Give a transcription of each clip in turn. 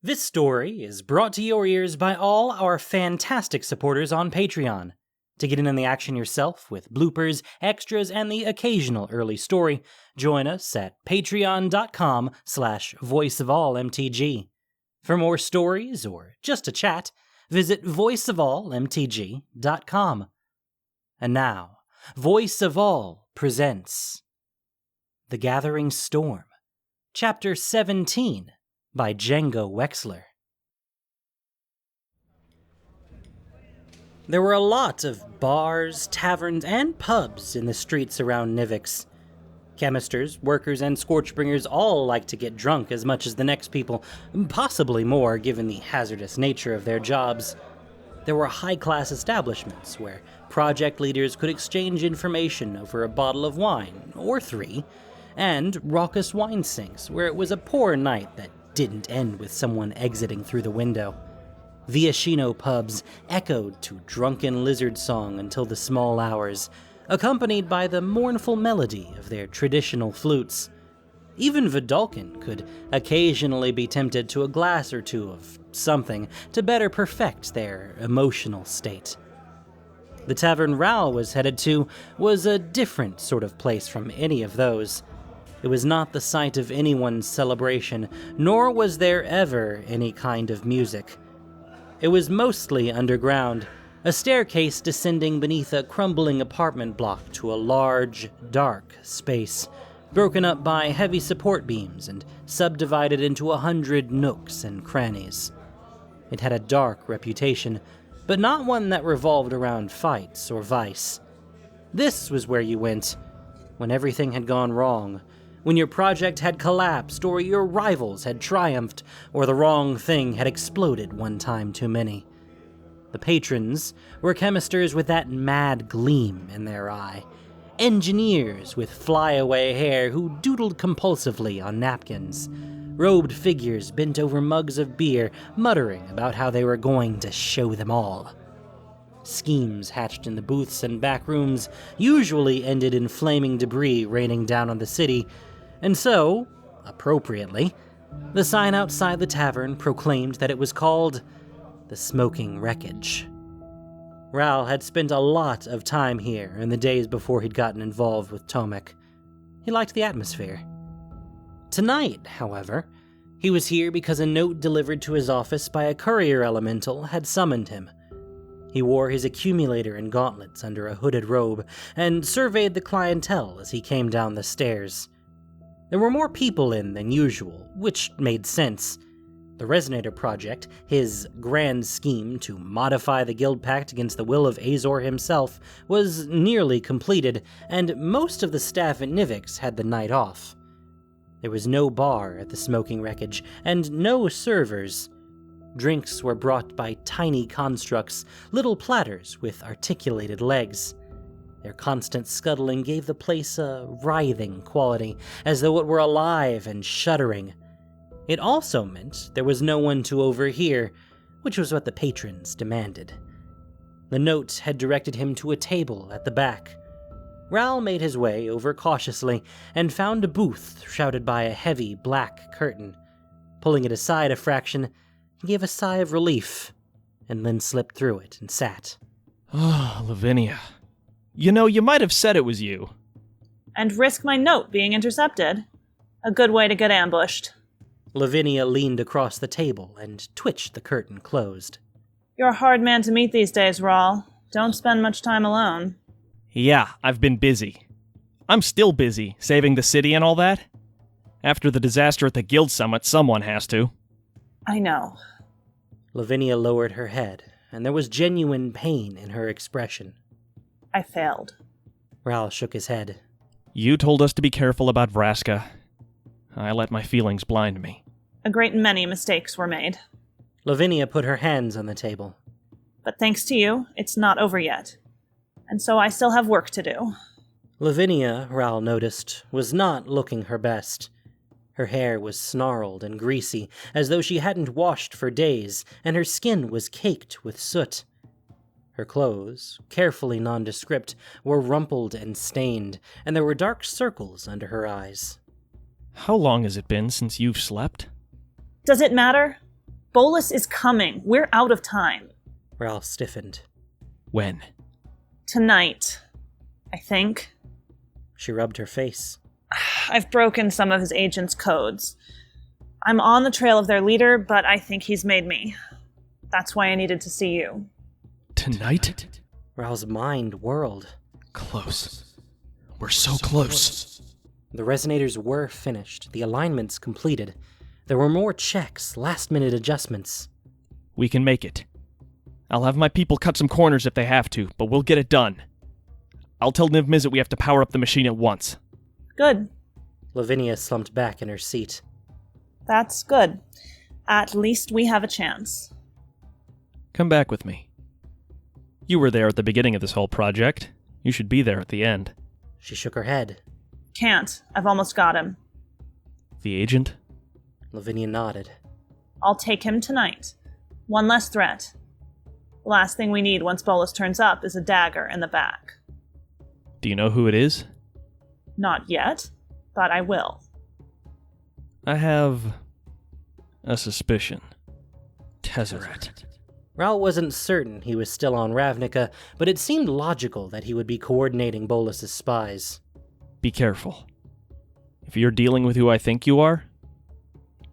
This story is brought to your ears by all our fantastic supporters on Patreon. To get in on the action yourself with bloopers, extras, and the occasional early story, join us at patreon.com/voiceofallmtg. For more stories or just a chat, visit voiceofallmtg.com. And now, Voice of All presents The Gathering Storm, Chapter 17, by Django Wexler. There were a lot of bars, taverns, and pubs in the streets around Nivix. Chemisters, workers, and scorchbringers all liked to get drunk as much as the next people, possibly more given the hazardous nature of their jobs. There were high-class establishments where project leaders could exchange information over a bottle of wine, or three, and raucous wine sinks where it was a poor night that didn't end with someone exiting through the window. Viashino pubs echoed to drunken lizard song until the small hours, accompanied by the mournful melody of their traditional flutes. Even Vidalkin could occasionally be tempted to a glass or two of something to better perfect their emotional state. The tavern Raoul was headed to was a different sort of place from any of those. It was not the site of anyone's celebration, nor was there ever any kind of music. It was mostly underground, a staircase descending beneath a crumbling apartment block to a large, dark space, broken up by heavy support beams and subdivided into 100 nooks and crannies. It had a dark reputation, but not one that revolved around fights or vice. This was where you went when everything had gone wrong, when your project had collapsed, or your rivals had triumphed, or the wrong thing had exploded one time too many. The patrons were chemisters with that mad gleam in their eye, engineers with flyaway hair who doodled compulsively on napkins, robed figures bent over mugs of beer, muttering about how they were going to show them all. Schemes hatched in the booths and back rooms usually ended in flaming debris raining down on the city, and so, appropriately, the sign outside the tavern proclaimed that it was called the Smoking Wreckage. Raoul had spent a lot of time here in the days before he'd gotten involved with Tomek. He liked the atmosphere. Tonight, however, he was here because a note delivered to his office by a courier elemental had summoned him. He wore his accumulator and gauntlets under a hooded robe and surveyed the clientele as he came down the stairs. There were more people in than usual, which made sense. The Resonator Project, his grand scheme to modify the Guild Pact against the will of Azor himself, was nearly completed, and most of the staff at Nivix had the night off. There was no bar at the Smoking Wreckage, and no servers. Drinks were brought by tiny constructs, little platters with articulated legs. Their constant scuttling gave the place a writhing quality, as though it were alive and shuddering. It also meant there was no one to overhear, which was what the patrons demanded. The note had directed him to a table at the back. Raoul made his way over cautiously and found a booth shrouded by a heavy black curtain. Pulling it aside a fraction, he gave a sigh of relief, and then slipped through it and sat. Oh, Lavinia. You know, you might have said it was you. And risk my note being intercepted. A good way to get ambushed. Lavinia leaned across the table and twitched the curtain closed. You're a hard man to meet these days, Raoul. Don't spend much time alone. Yeah, I've been busy. I'm still busy, saving the city and all that. After the disaster at the Guild Summit, someone has to. I know. Lavinia lowered her head, and there was genuine pain in her expression. I failed. Raoul shook his head. You told us to be careful about Vraska. I let my feelings blind me. A great many mistakes were made. Lavinia put her hands on the table. But thanks to you, it's not over yet. And so I still have work to do. Lavinia, Raoul noticed, was not looking her best. Her hair was snarled and greasy, as though she hadn't washed for days, and her skin was caked with soot. Her clothes, carefully nondescript, were rumpled and stained, and there were dark circles under her eyes. How long has it been since you've slept? Does it matter? Bolus is coming. We're out of time. Ral stiffened. When? Tonight, I think. She rubbed her face. I've broken some of his agents' codes. I'm on the trail of their leader, but I think he's made me. That's why I needed to see you. Tonight? Ral's mind whirled. Close. We're so close. The resonators were finished, the alignments completed. There were more checks, last-minute adjustments. We can make it. I'll have my people cut some corners if they have to, but we'll get it done. I'll tell Niv Mizzet we have to power up the machine at once. Good. Lavinia slumped back in her seat. That's good. At least we have a chance. Come back with me. You were there at the beginning of this whole project. You should be there at the end. She shook her head. Can't. I've almost got him. The agent? Lavinia nodded. I'll take him tonight. One less threat. The last thing we need once Bolus turns up is a dagger in the back. Do you know who it is? Not yet, but I will. I have a suspicion. Tezzeret. Ral wasn't certain he was still on Ravnica, but it seemed logical that he would be coordinating Bolus's spies. Be careful. If you're dealing with who I think you are,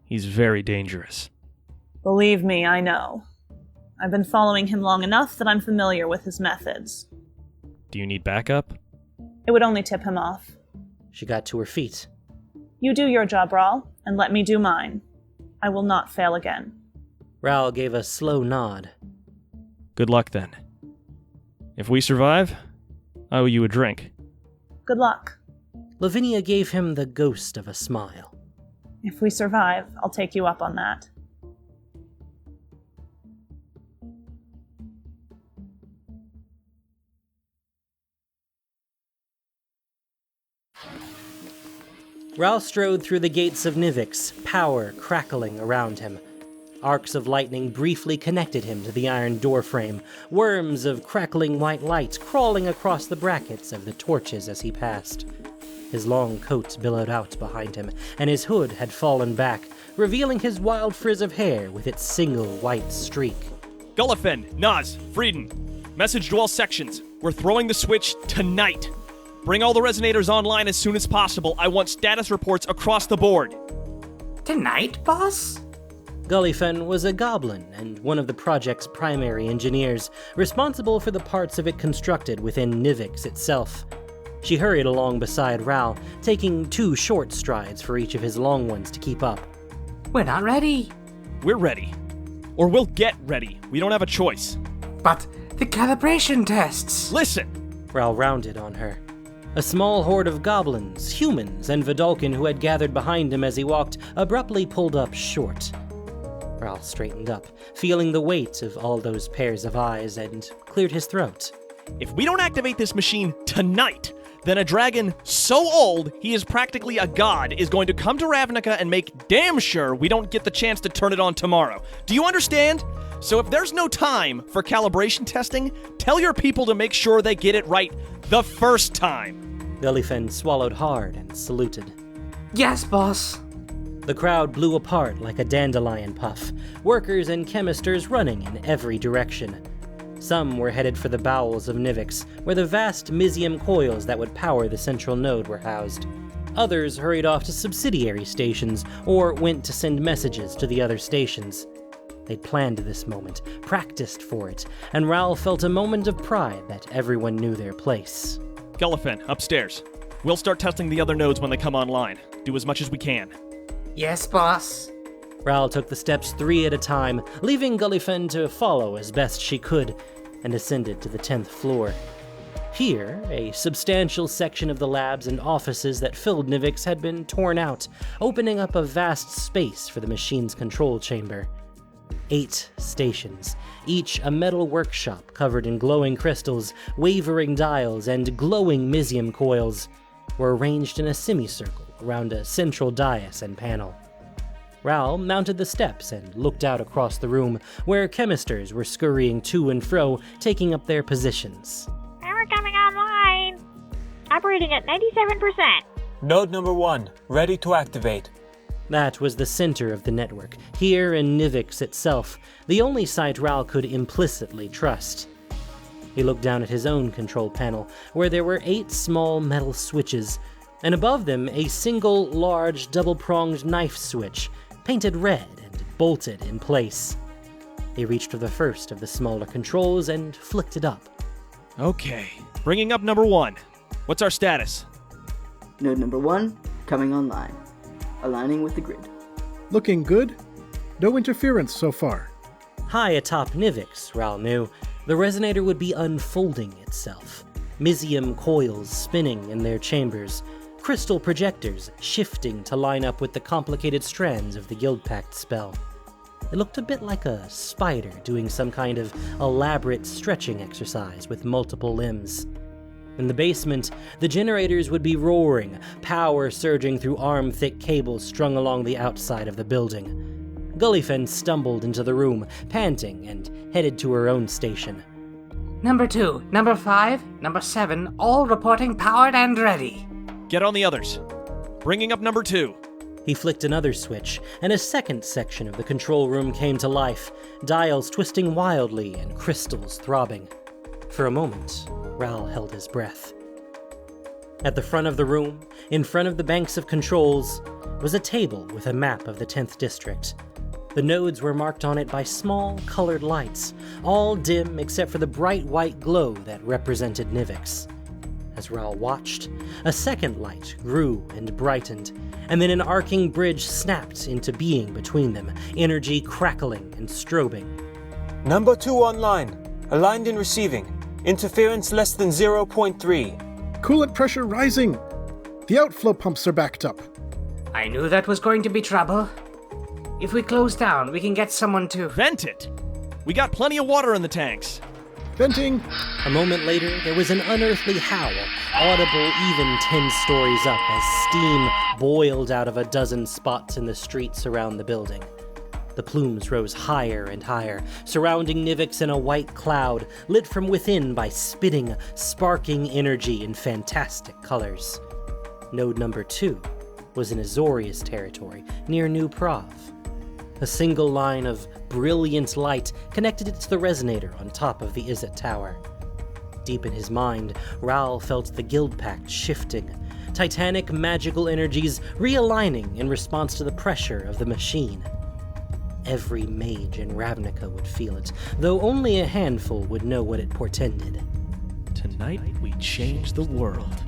he's very dangerous. Believe me, I know. I've been following him long enough that I'm familiar with his methods. Do you need backup? It would only tip him off. She got to her feet. You do your job, Ral, and let me do mine. I will not fail again. Ral gave a slow nod. Good luck, then. If we survive, I owe you a drink. Good luck. Lavinia gave him the ghost of a smile. If we survive, I'll take you up on that. Ral strode through the gates of Nivix, power crackling around him. Arcs of lightning briefly connected him to the iron doorframe, worms of crackling white light crawling across the brackets of the torches as he passed. His long coat billowed out behind him, and his hood had fallen back, revealing his wild frizz of hair with its single white streak. Gullifen, Naz, Frieden. Message to all sections. We're throwing the switch tonight. Bring all the resonators online as soon as possible. I want status reports across the board. Tonight, boss? Gullifen was a goblin and one of the project's primary engineers, responsible for the parts of it constructed within Nivix itself. She hurried along beside Ral, taking 2 short strides for each of his long ones to keep up. We're not ready. We're ready. Or we'll get ready. We don't have a choice. But the calibration tests. Listen! Ral rounded on her. A small horde of goblins, humans, and Vidalcan who had gathered behind him as he walked abruptly pulled up short. Ral straightened up, feeling the weight of all those pairs of eyes, and cleared his throat. If we don't activate this machine tonight, then a dragon so old he is practically a god is going to come to Ravnica and make damn sure we don't get the chance to turn it on tomorrow. Do you understand? So if there's no time for calibration testing, tell your people to make sure they get it right the first time. Gullifen swallowed hard and saluted. Yes, boss. The crowd blew apart like a dandelion puff, workers and chemisters running in every direction. Some were headed for the bowels of Nivix, where the vast Mizium coils that would power the central node were housed. Others hurried off to subsidiary stations, or went to send messages to the other stations. They'd planned this moment, practiced for it, and Ral felt a moment of pride that everyone knew their place. Gullifen, upstairs. We'll start testing the other nodes when they come online. Do as much as we can. Yes, boss. Ral took the steps 3 at a time, leaving Gullifen to follow as best she could, and ascended to the 10th floor. Here, a substantial section of the labs and offices that filled Nivix had been torn out, opening up a vast space for the machine's control chamber. 8 stations, each a metal workshop covered in glowing crystals, wavering dials, and glowing Mizium coils, were arranged in a semicircle around a central dais and panel. Ral mounted the steps and looked out across the room, where chemisters were scurrying to and fro, taking up their positions. We're coming online. Operating at 97%. Node number 1, ready to activate. That was the center of the network, here in Nivix itself, the only site Ral could implicitly trust. He looked down at his own control panel, where there were 8 small metal switches, and above them a single large double-pronged knife switch, painted red and bolted in place. He reached for the first of the smaller controls and flicked it up. Okay, bringing up number 1. What's our status? Node number 1, coming online. Aligning with the grid. Looking good. No interference so far. High atop Nivix, Ral knew, the resonator would be unfolding itself. Mysium coils spinning in their chambers, crystal projectors shifting to line up with the complicated strands of the Guild Pact spell. It looked a bit like a spider doing some kind of elaborate stretching exercise with multiple limbs. In the basement, the generators would be roaring, power surging through arm-thick cables strung along the outside of the building. Gullifen stumbled into the room, panting, and headed to her own station. Number 2, number 5, number 7, all reporting powered and ready. Get on the others. Bringing up number 2. He flicked another switch, and a second section of the control room came to life, dials twisting wildly and crystals throbbing. For a moment, Ral held his breath. At the front of the room, in front of the banks of controls, was a table with a map of the 10th district. The nodes were marked on it by small, colored lights, all dim except for the bright white glow that represented Nivix. As Ral watched, a second light grew and brightened, and then an arcing bridge snapped into being between them, energy crackling and strobing. Number 2 online. Aligned and receiving. Interference less than 0.3. Coolant pressure rising. The outflow pumps are backed up. I knew that was going to be trouble. If we close down, we can get someone to... Vent it! We got plenty of water in the tanks. Venting. A moment later, there was an unearthly howl, audible even 10 stories up as steam boiled out of a dozen spots in the streets around the building. The plumes rose higher and higher, surrounding Nivix in a white cloud, lit from within by spitting, sparking energy in fantastic colors. Node number 2 was in Azorius territory, near New Prov. A single line of brilliant light connected it to the resonator on top of the Izzet Tower. Deep in his mind, Ral felt the Guild Pact shifting, titanic magical energies realigning in response to the pressure of the machine. Every mage in Ravnica would feel it, though only a handful would know what it portended. Tonight, we change the world.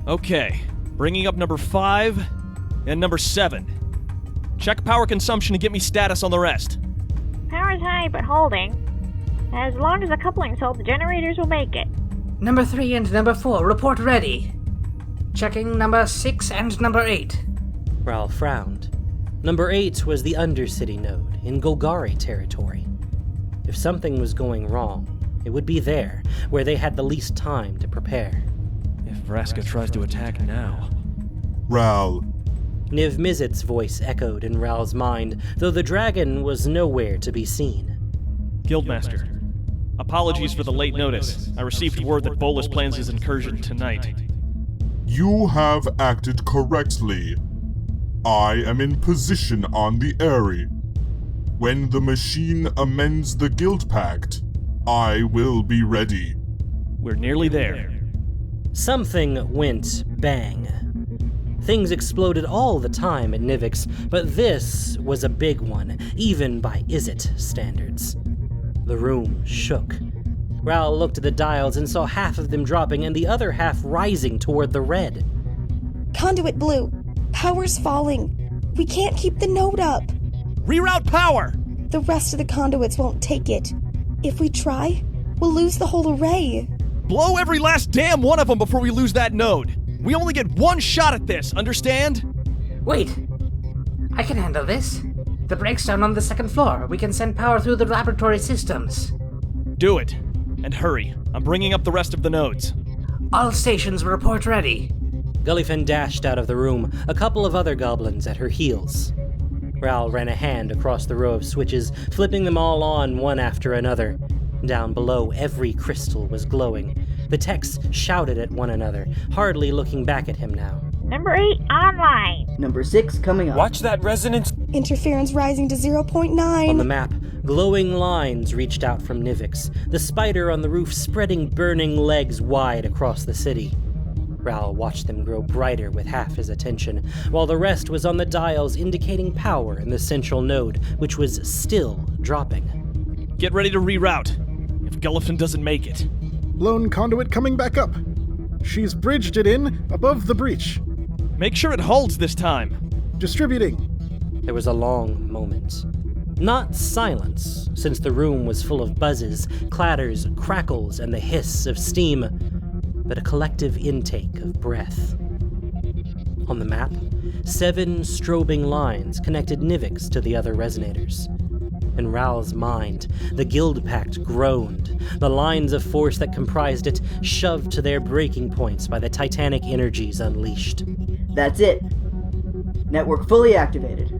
Okay, bringing up number 5 and number 7. Check power consumption and get me status on the rest. Power's high, but holding. As long as the coupling's hold, the generators will make it. Number 3 and number 4, report ready. Checking number 6 and number 8. Ral frowned. Number 8 was the Undercity node in Golgari territory. If something was going wrong, it would be there, where they had the least time to prepare. If Vraska tries to attack now... Ral. Niv Mizzet's voice echoed in Ral's mind, though the dragon was nowhere to be seen. Guildmaster, apologies for the late notice. I received word that Bolus plans his incursion tonight. You have acted correctly. I am in position on the Eyrie. When the machine amends the Guild Pact, I will be ready. We're nearly there. Something went bang. Things exploded all the time at Nivix, but this was a big one, even by Izzet standards. The room shook. Ral looked at the dials and saw half of them dropping and the other half rising toward the red. Conduit blue. Power's falling. We can't keep the node up. Reroute power! The rest of the conduits won't take it. If we try, we'll lose the whole array. Blow every last damn one of them before we lose that node. We only get one shot at this, understand? Wait. I can handle this. The break's down on the 2nd floor. We can send power through the laboratory systems. Do it. And hurry. I'm bringing up the rest of the nodes. All stations report ready. Gullifen dashed out of the room, a couple of other goblins at her heels. Ral ran a hand across the row of switches, flipping them all on one after another. Down below, every crystal was glowing. The techs shouted at one another, hardly looking back at him now. Number 8 online. Number 6 coming up. Watch that resonance. Interference rising to 0.9. On the map, glowing lines reached out from Nivix, the spider on the roof spreading burning legs wide across the city. Raoul watched them grow brighter with half his attention, while the rest was on the dials indicating power in the central node, which was still dropping. Get ready to reroute, if Gullifton doesn't make it. Lone conduit coming back up. She's bridged it in above the breach. Make sure it holds this time. Distributing. There was a long moment. Not silence, since the room was full of buzzes, clatters, crackles, and the hiss of steam, but a collective intake of breath. On the map, 7 strobing lines connected Nivix to the other resonators. In Raoul's mind, the Guild Pact groaned, the lines of force that comprised it shoved to their breaking points by the titanic energies unleashed. That's it. Network fully activated.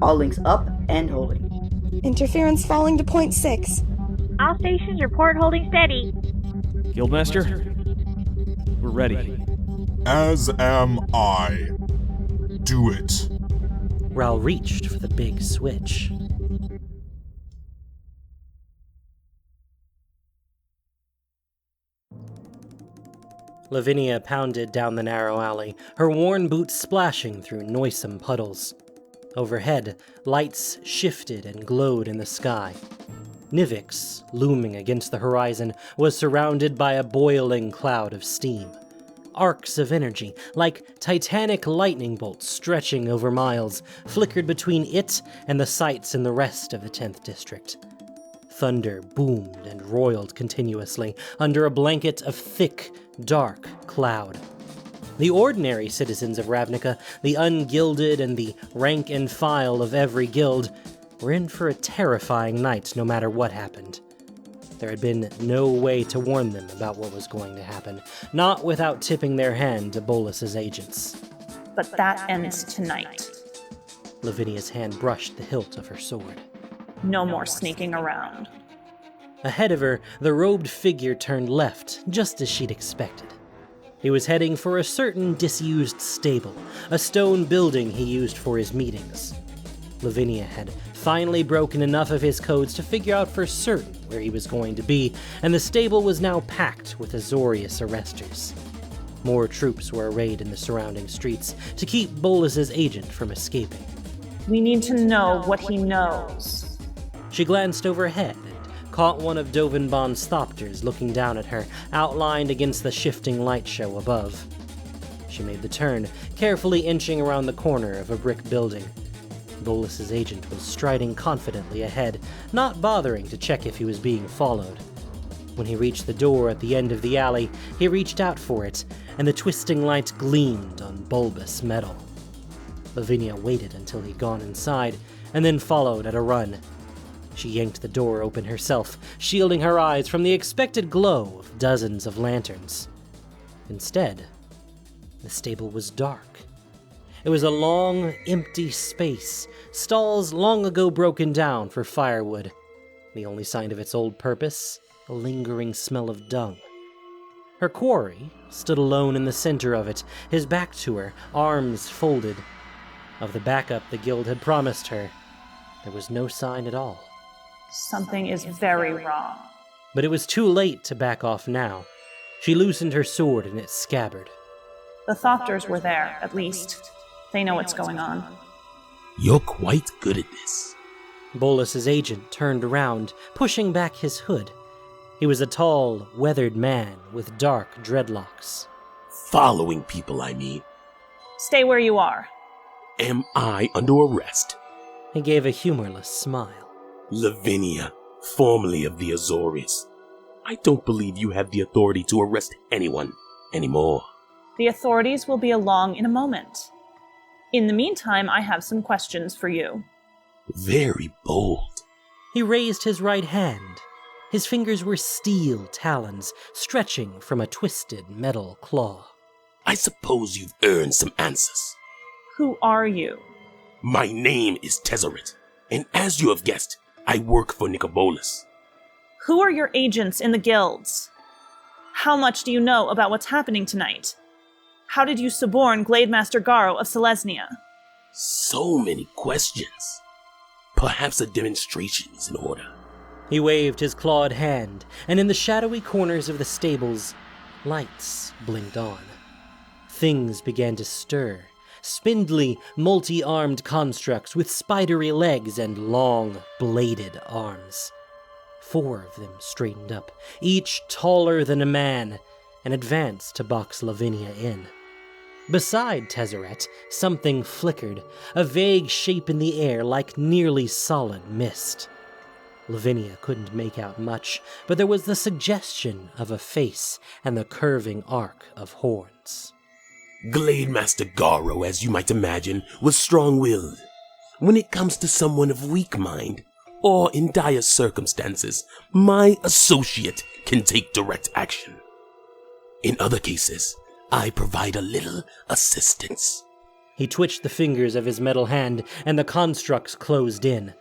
All links up and holding. Interference falling to 0.6. All stations report holding steady. Guildmaster, we're ready. As am I. Do it. Raoul reached for the big switch. Lavinia pounded down the narrow alley, her worn boots splashing through noisome puddles. Overhead, lights shifted and glowed in the sky. Nivix, looming against the horizon, was surrounded by a boiling cloud of steam. Arcs of energy, like titanic lightning bolts stretching over miles, flickered between it and the sights in the rest of the 10th District. Thunder boomed and roiled continuously under a blanket of thick, dark cloud. The ordinary citizens of Ravnica, the ungilded and the rank and file of every guild, were in for a terrifying night no matter what happened. There had been no way to warn them about what was going to happen, not without tipping their hand to Bolus's agents. But that ends tonight. Lavinia's hand brushed the hilt of her sword. No more sneaking around. Ahead of her, the robed figure turned left, just as she'd expected. He was heading for a certain disused stable, a stone building he used for his meetings. Lavinia had finally broken enough of his codes to figure out for certain where he was going to be, and the stable was now packed with Azorius arresters. More troops were arrayed in the surrounding streets to keep Bolus's agent from escaping. We need to know what he knows. She glanced overhead and caught one of Dovinbon's thopters looking down at her, outlined against the shifting light show above. She made the turn, carefully inching around the corner of a brick building. Bolus's agent was striding confidently ahead, not bothering to check if he was being followed. When he reached the door at the end of the alley, he reached out for it, and the twisting light gleamed on bulbous metal. Lavinia waited until he'd gone inside, and then followed at a run. She yanked the door open herself, shielding her eyes from the expected glow of dozens of lanterns. Instead, the stable was dark. It was a long, empty space, stalls long ago broken down for firewood. The only sign of its old purpose, a lingering smell of dung. Her quarry stood alone in the center of it, his back to her, arms folded. Of the backup the guild had promised her, there was no sign at all. Something is very wrong. But it was too late to back off now. She loosened her sword in its scabbard. The Thopters were there, at least. They know what's going on. You're quite good at this. Bolus's agent turned around, pushing back his hood. He was a tall, weathered man with dark dreadlocks. Following people, I mean. Stay where you are. Am I under arrest? He gave a humorless smile. Lavinia, formerly of the Azorius. I don't believe you have the authority to arrest anyone anymore. The authorities will be along in a moment. In the meantime, I have some questions for you. Very bold. He raised his right hand. His fingers were steel talons, stretching from a twisted metal claw. I suppose you've earned some answers. Who are you? My name is Tezzeret, and as you have guessed, I work for Nicobolus. Who are your agents in the guilds? How much do you know about what's happening tonight? How did you suborn Glademaster Garo of Selesnya? So many questions. Perhaps a demonstration is in order. He waved his clawed hand, and in the shadowy corners of the stables, lights blinked on. Things began to stir. Spindly, multi-armed constructs with spidery legs and long, bladed arms. 4 of them straightened up, each taller than a man, and advanced to box Lavinia in. Beside Tezzeret, something flickered, a vague shape in the air like nearly solid mist. Lavinia couldn't make out much, but there was the suggestion of a face and the curving arc of horns. Glademaster Garo, as you might imagine, was strong-willed. When it comes to someone of weak mind, or in dire circumstances, my associate can take direct action. In other cases, I provide a little assistance. He twitched the fingers of his metal hand, and the constructs closed in.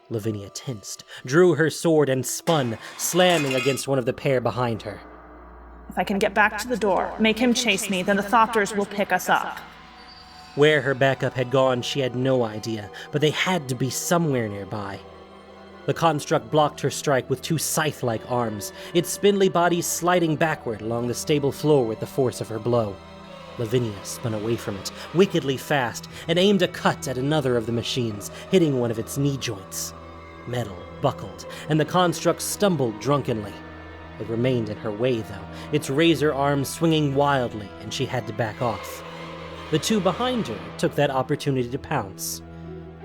Lavinia tensed, drew her sword, and spun, slamming against one of the pair behind her. If I can get back to the door, make him chase me, then the Thopters will pick us up. Where her backup had gone, she had no idea, but they had to be somewhere nearby. The construct blocked her strike with 2 scythe-like arms, its spindly body sliding backward along the stable floor with the force of her blow. Lavinia spun away from it, wickedly fast, and aimed a cut at another of the machines, hitting one of its knee joints. Metal buckled, and the construct stumbled drunkenly. It remained in her way, though, its razor arms swinging wildly, and she had to back off. The 2 behind her took that opportunity to pounce.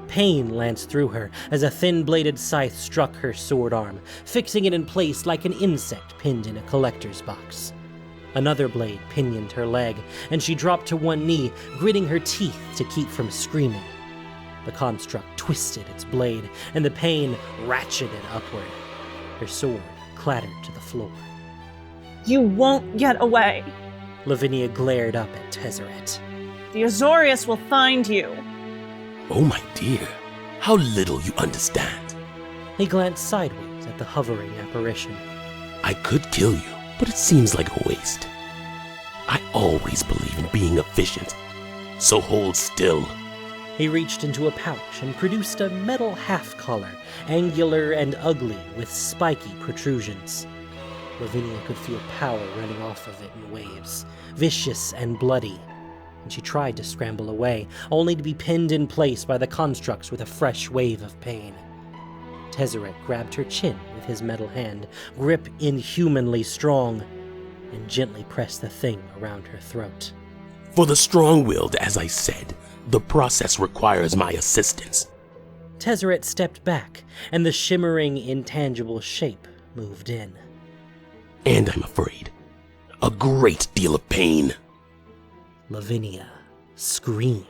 Pain lanced through her as a thin-bladed scythe struck her sword arm, fixing it in place like an insect pinned in a collector's box. Another blade pinioned her leg, and she dropped to one knee, gritting her teeth to keep from screaming. The construct twisted its blade, and the pain ratcheted upward. Her sword clattered to the floor. You won't get away. Lavinia glared up at Tezzeret. The Azorius will find you. Oh my dear, how little you understand. He glanced sideways at the hovering apparition. I could kill you, but it seems like a waste. I always believe in being efficient, so hold still. He reached into a pouch and produced a metal half-collar, angular and ugly with spiky protrusions. Lavinia could feel power running off of it in waves, vicious and bloody, and she tried to scramble away, only to be pinned in place by the constructs with a fresh wave of pain. Tezzeret grabbed her chin with his metal hand, grip inhumanly strong, and gently pressed the thing around her throat. For the strong-willed, as I said, the process requires my assistance. Tezzeret stepped back, and the shimmering, intangible shape moved in. And I'm afraid, a great deal of pain. Lavinia screamed.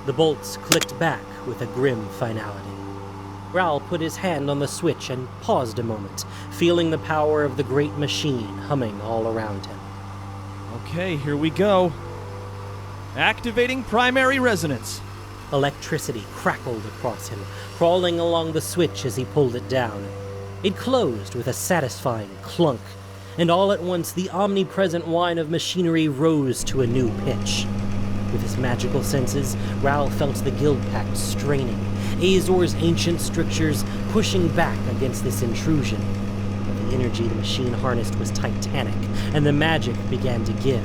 The bolts clicked back with a grim finality. Raoul put his hand on the switch and paused a moment, feeling the power of the great machine humming all around him. Okay, here we go. Activating primary resonance. Electricity crackled across him, crawling along the switch as he pulled it down. It closed with a satisfying clunk, and all at once the omnipresent whine of machinery rose to a new pitch. With his magical senses, Raoul felt the Guild Pact straining, Azor's ancient strictures pushing back against this intrusion. But the energy the machine harnessed was titanic, and the magic began to give.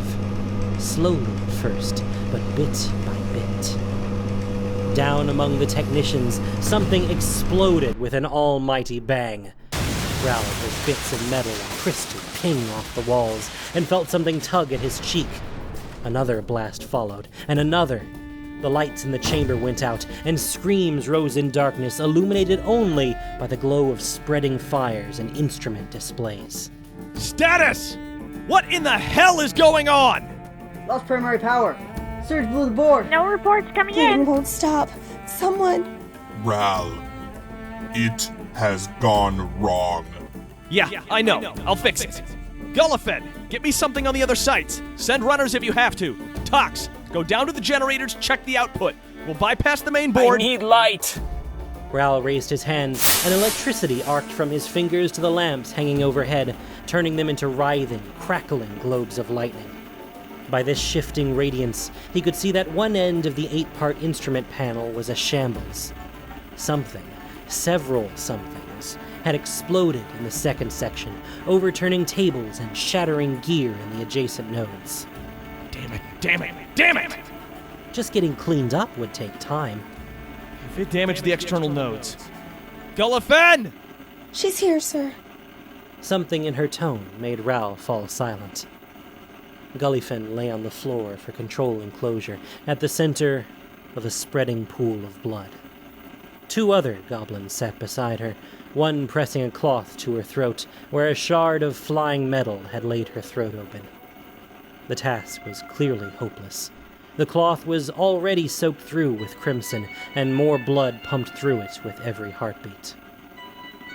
Slowly at first, but bit by bit. Down among the technicians, something exploded with an almighty bang. Raoul heard bits of metal and crystal ping off the walls, and felt something tug at his cheek. Another blast followed, and another. The lights in the chamber went out, and screams rose in darkness, illuminated only by the glow of spreading fires and instrument displays. Status! What in the hell is going on? Lost primary power. Surge blew the board. No reports coming It in. won't stop. Someone... Ral, it has gone wrong. Yeah, I know. I'll fix it. Gullifed, get me something on the other sites. Send runners if you have to. Tox, go down to the generators, check the output. We'll bypass the main board. I need light! Ral raised his hands, and electricity arced from his fingers to the lamps hanging overhead, turning them into writhing, crackling globes of lightning. By this shifting radiance, he could see that one end of the 8-part instrument panel was a shambles. Something, several somethings, had exploded in the second section, overturning tables and shattering gear in the adjacent nodes. Damn it, damn it, damn it! Just getting cleaned up would take time. If it damaged the external nodes. Gullifen! She's here, sir. Something in her tone made Ral fall silent. Gullifen lay on the floor for control enclosure, at the center of a spreading pool of blood. 2 other goblins sat beside her, one pressing a cloth to her throat, where a shard of flying metal had laid her throat open. The task was clearly hopeless. The cloth was already soaked through with crimson, and more blood pumped through it with every heartbeat.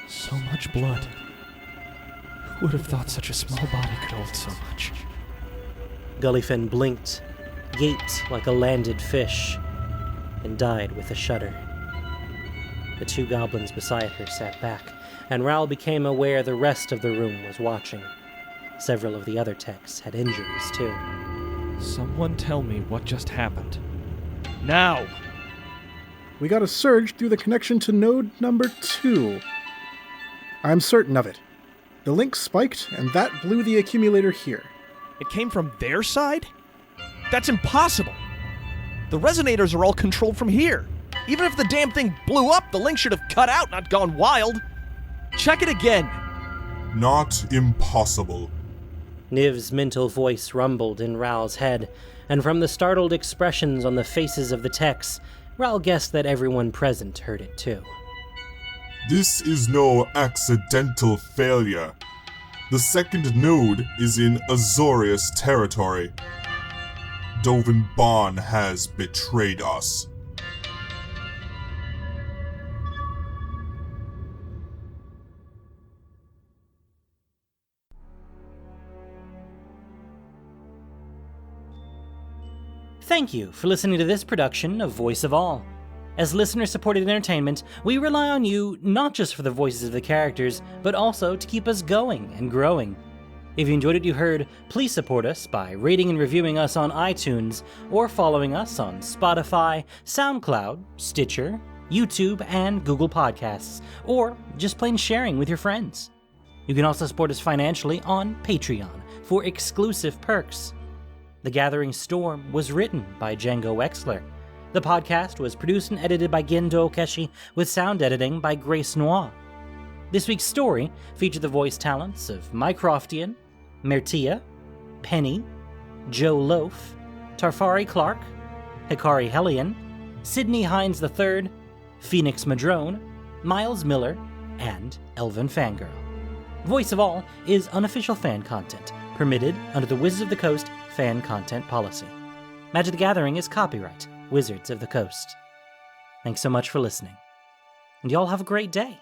So much blood. Who would have thought such a small body could hold so much? Gullifen blinked, gaped like a landed fish, and died with a shudder. The 2 goblins beside her sat back, and Ral became aware the rest of the room was watching. Several of the other techs had injuries, too. Someone tell me what just happened. Now! We got a surge through the connection to node number 2. I'm certain of it. The link spiked, and that blew the accumulator here. It came from their side? That's impossible! The resonators are all controlled from here. Even if the damn thing blew up, the link should have cut out, not gone wild. Check it again. Not impossible. Niv's mental voice rumbled in Ral's head, and from the startled expressions on the faces of the techs, Ral guessed that everyone present heard it too. This is no accidental failure. The second node is in Azorius territory. Dovin Bond has betrayed us. Thank you for listening to this production of Voice of All. As listener-supported entertainment, we rely on you not just for the voices of the characters, but also to keep us going and growing. If you enjoyed what you heard, please support us by rating and reviewing us on iTunes, or following us on Spotify, SoundCloud, Stitcher, YouTube, and Google Podcasts, or just plain sharing with your friends. You can also support us financially on Patreon for exclusive perks. The Gathering Storm was written by Django Wexler. The podcast was produced and edited by Gendo Okeshi, with sound editing by Grace Noir. This week's story featured the voice talents of Mycroftian, Mertia, Penny, Joe Loaf, Tarfari Clark, Hikari Hellion, Sidney Hinds III, Phoenix Madrone, Miles Miller, and Elvin Fangirl. Voice of All is unofficial fan content, permitted under the Wizards of the Coast fan content policy. Magic the Gathering is copyright Wizards of the Coast. Thanks so much for listening, and y'all have a great day.